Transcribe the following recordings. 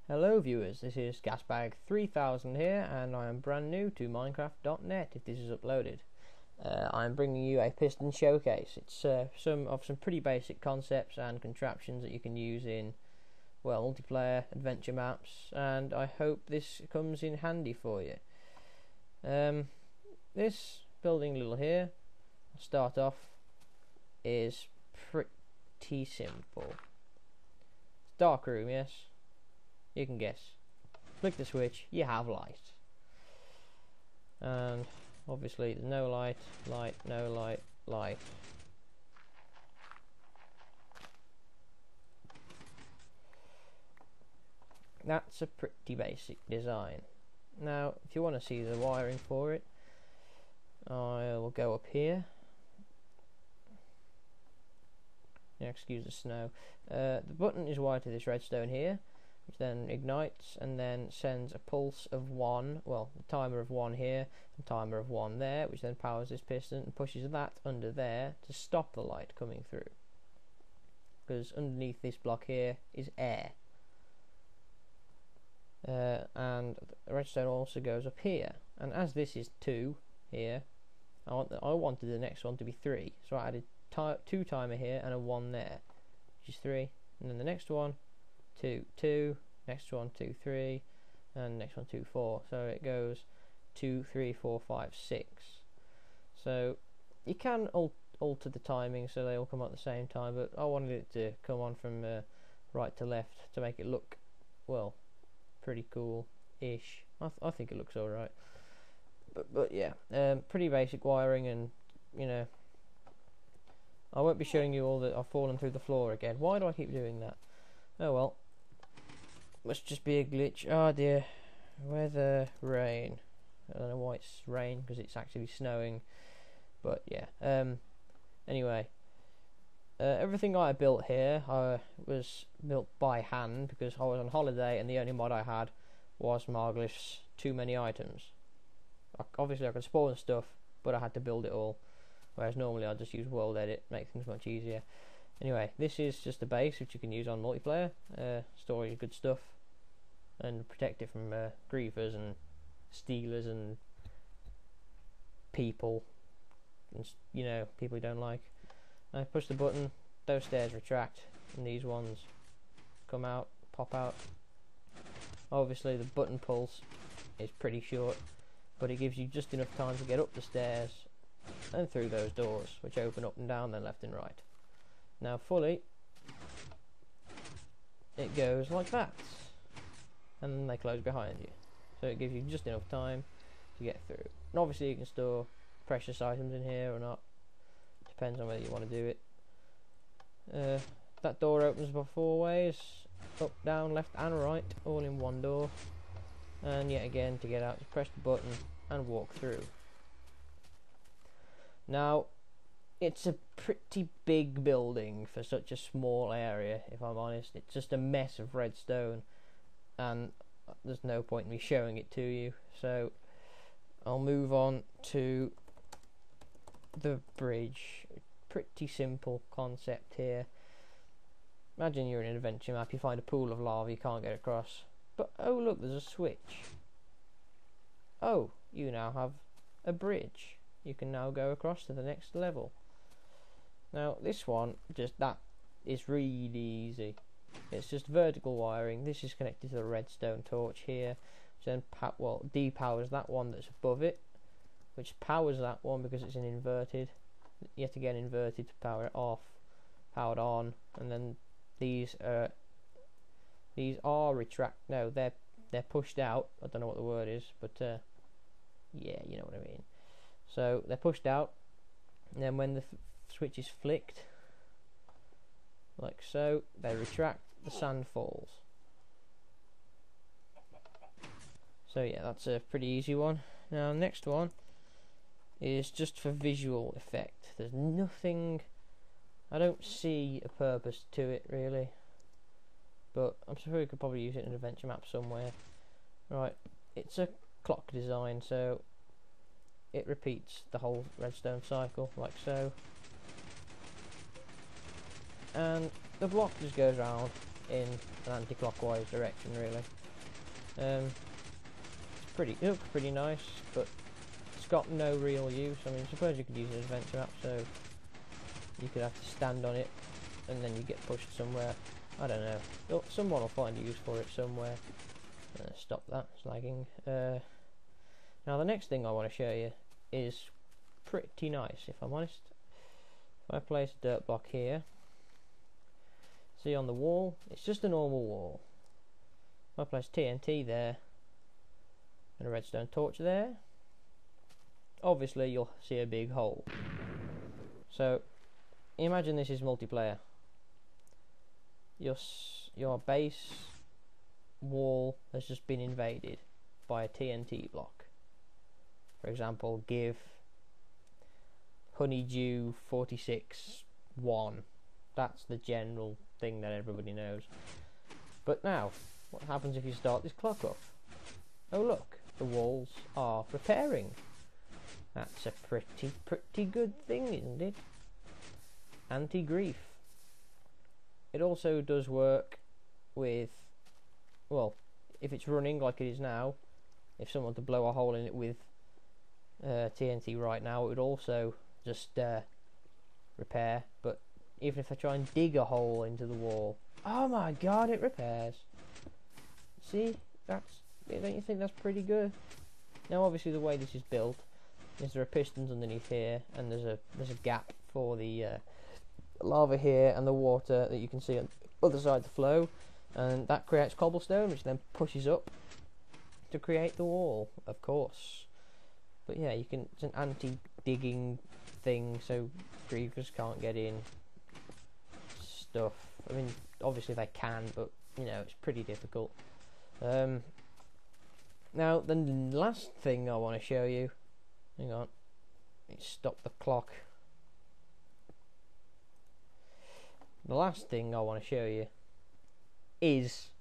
Hello viewers, this is Gasbag3000 here, and I am brand new to MineCraft.net if this is uploaded. I'm bringing you a piston showcase. It's some pretty basic concepts and contraptions that you can use in, well, multiplayer adventure maps, and I hope this comes in handy for you. This building little here, I'll start off, is pretty simple. It's a dark room, yes. You can guess. Flick the switch, you have light. And obviously there's no light, no light, light. That's a pretty basic design. Now, if you want to see the wiring for it, I'll go up here. Yeah, excuse the snow. The button is wired to this redstone here, which then ignites and then sends a pulse of 1, well, the timer of 1 here, and timer of 1 there, which then powers this piston and pushes that under there to stop the light coming through. Because underneath this block here is air. And the redstone also goes up here. And as this is 2 here, I wanted the next one to be 3. So I added 2 timer here and a 1 there, which is 3. And then the next one, 2, 2, next one 2, 3, and next one 2, 4. So it goes 2, 3, 4, 5, 6. So you can alter the timing so they all come at the same time, but I wanted it to come on from right to left to make it look, well, pretty cool-ish. I think it looks alright. But yeah, pretty basic wiring, and you know, I won't be showing you all that I've fallen through the floor again. Why do I keep doing that? Oh well. Must just be a glitch. Oh dear. Weather, rain. I don't know why it's rain, because it's actually snowing. But yeah. Anyway. Everything I built here was built by hand, because I was on holiday and the only mod I had was Marglyph's too many items. Obviously I could spawn stuff, but I had to build it all. Whereas normally I just use world edit, make things much easier. Anyway, this is just a base which you can use on multiplayer, store your good stuff, and protect it from griefers and stealers and people, and you know, people you don't like. I push the button, those stairs retract, and these ones come out, pop out. Obviously the button pulse is pretty short, but it gives you just enough time to get up the stairs and through those doors, which open up and down, then left and right. Now fully, it goes like that, and then they close behind you, so it gives you just enough time to get through. And obviously you can store precious items in here or not, depends on whether you want to do it. That door opens by 4 ways, up, down, left and right, all in one door, and yet again to get out, just press the button and walk through. Now, it's a pretty big building for such a small area, if I'm honest. It's just a mess of redstone, and there's no point in me showing it to you, so I'll move on to the bridge. Pretty simple concept here. Imagine you're in an adventure map, you find a pool of lava you can't get across, but oh look, there's a switch. Oh, you now have a bridge. You can now go across to the next level. Now this one, that is really easy. It's just vertical wiring. This is connected to the redstone torch here, which then depowers that one that's above it, which powers that one because it's an inverted, yet again inverted to power it off, powered on, and then these are they're pushed out. I don't know what the word is, but yeah, you know what I mean. So they're pushed out, and then when the switch is flicked, like so, they retract, the sand falls. So yeah, that's a pretty easy one. Now next one is just for visual effect. There's nothing, I don't see a purpose to it really, but I'm sure we could probably use it in an adventure map somewhere. Right, it's a clock design, so it repeats the whole redstone cycle, like so. And the block just goes round in an anti-clockwise direction, really. It looks pretty nice, but it's got no real use. I mean, suppose you could use an adventure map, so you could have to stand on it and then you get pushed somewhere. I don't know. Someone will find a use for it somewhere. Stop that, it's lagging. Now the next thing I want to show you is pretty nice, if I'm honest. If I place a dirt block here, see on the wall, it's just a normal wall. If I place TNT there and a redstone torch there, obviously you'll see a big hole. So imagine this is multiplayer. Your base wall has just been invaded by a TNT block. For example, give honeydew 46-1. That's the general thing that everybody knows. But now, what happens if you start this clock up? Oh look, the walls are repairing. That's a pretty good thing, isn't it? Anti-grief. It also does work with, well, if it's running like it is now, if someone to blow a hole in it with TNT right now, it would also just repair. But even if I try and dig a hole into the wall, oh my god, it repairs. See, don't you think that's pretty good? Now obviously the way this is built is there are pistons underneath here, and there's a gap for the lava here and the water that you can see on the other side of the flow, and that creates cobblestone, which then pushes up to create the wall, of course. But yeah, it's an anti-digging thing, so griefers can't get in stuff. I mean, obviously they can, but you know, it's pretty difficult. Now the last thing I want to show you, hang on, let's stop the clock. The last thing I want to show you is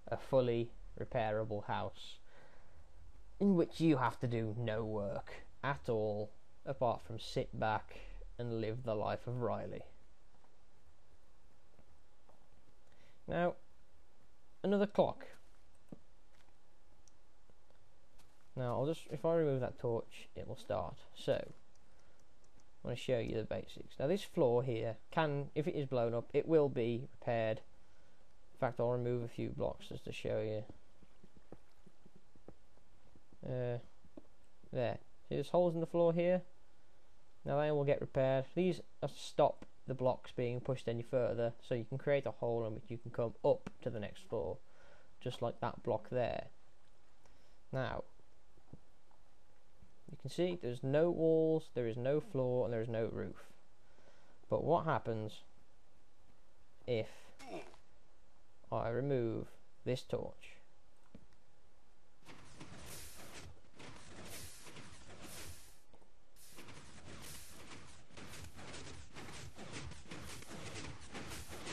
a fully repairable house in which you have to do no work at all apart from sit back and live the life of Riley. Now, another clock. Now, if I remove that torch, it will start. So, I want to show you the basics. Now, this floor here if it is blown up, it will be repaired. In fact, I'll remove a few blocks just to show you. There. See, there's holes in the floor here. Now they will get repaired. These are to stop the blocks being pushed any further, so you can create a hole in which you can come up to the next floor, just like that block there. Now, you can see there's no walls, there is no floor, and there is no roof. But what happens if I remove this torch?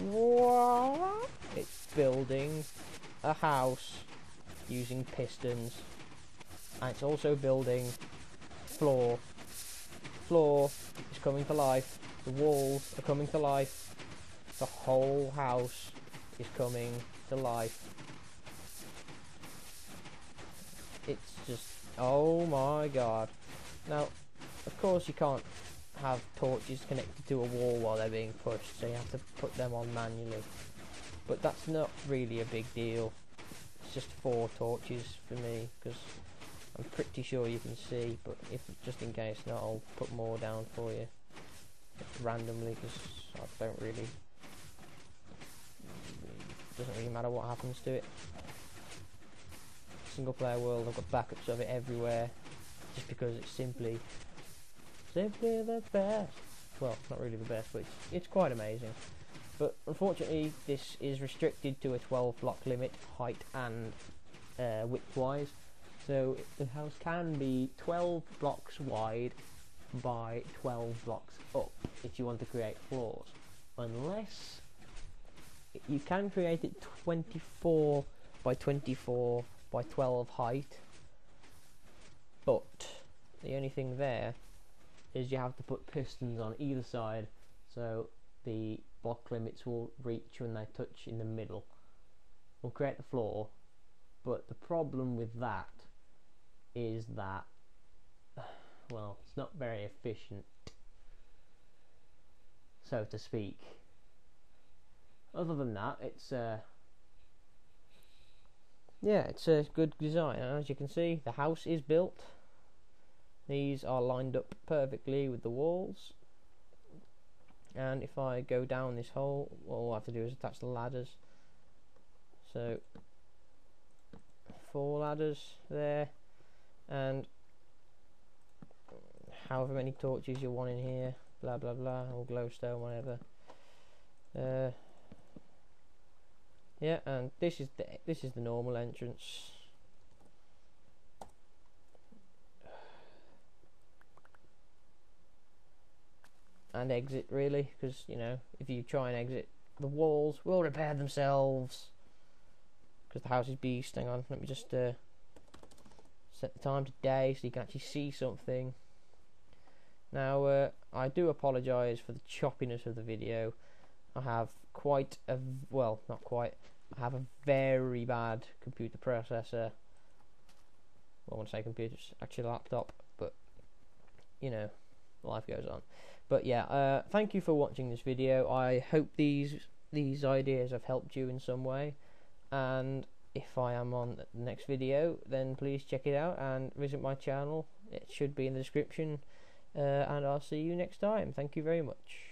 What? It's building a house using pistons, and it's also building floor. Floor is coming to life. The walls are coming to life. The whole house is coming to life. It's just, oh my god. Now, of course you can't have torches connected to a wall while they're being pushed, so you have to put them on manually. But that's not really a big deal. It's just 4 torches for me, because I'm pretty sure you can see, but if just in case not, I'll put more down for you randomly, because I don't really, it doesn't really matter what happens to it. Single player world, I've got backups of it everywhere, just because it's simply the best. Well, not really the best, but it's quite amazing. But unfortunately, this is restricted to a 12 block limit, height and width wise. So the house can be 12 blocks wide by 12 blocks up if you want to create floors. Unless you can create it 24 by 24 by 12 height. But the only thing there is you have to put pistons on either side, so the block limits will reach when they touch in the middle. will create the floor, but the problem with that is that, well, it's not very efficient, so to speak. Other than that, it's yeah, it's a good design, and as you can see, the house is built. These are lined up perfectly with the walls, and if I go down this hole, all I have to do is attach the ladders. So 4 ladders there, and however many torches you want in here, blah blah blah, or glowstone, whatever. Yeah, and this is the normal entrance. And exit, really, because you know, if you try and exit, the walls will repair themselves because the house is beast. Hang on, let me just set the time to day so you can actually see something. Now I do apologise for the choppiness of the video. I have quite a, well, not quite, I have a very bad computer processor. Well, I want to say computer, it's actually a laptop, but you know, life goes on. But yeah, thank you for watching this video. I hope these ideas have helped you in some way, and if I am on the next video, then please check it out and visit my channel. It should be in the description, and I'll see you next time. Thank you very much.